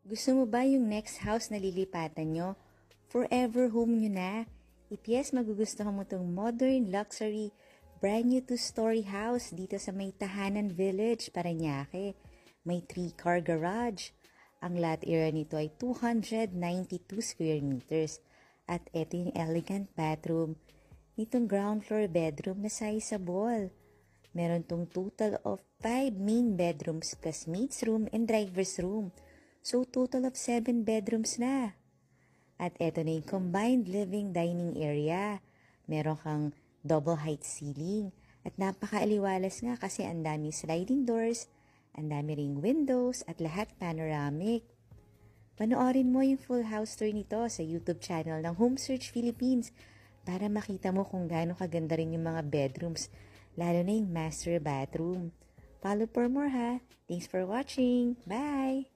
Gusto mo ba yung next house na lilipatan nyo? Forever home nyo na? Ipiyes magugustuhan mo tong modern, luxury, brand new 2-story house dito sa may Tahanan Village, Parañaque. May 3-car garage. Ang lot area nito ay 292 square meters. At ito yung elegant bathroom. Nitong ground floor bedroom na sizable. Meron tong total of 5 main bedrooms plus maid's room and driver's room. So, total of 7 bedrooms na. At eto na yung combined living dining area. Meron kang double height ceiling. At napakaaliwalas nga kasi ang dami sliding doors, ang dami ring windows at lahat panoramic. Panoorin mo yung full house tour nito sa YouTube channel ng Home Search Philippines para makita mo kung gaano kaganda rin yung mga bedrooms, lalo na yung master bathroom. Follow for more ha. Thanks for watching. Bye!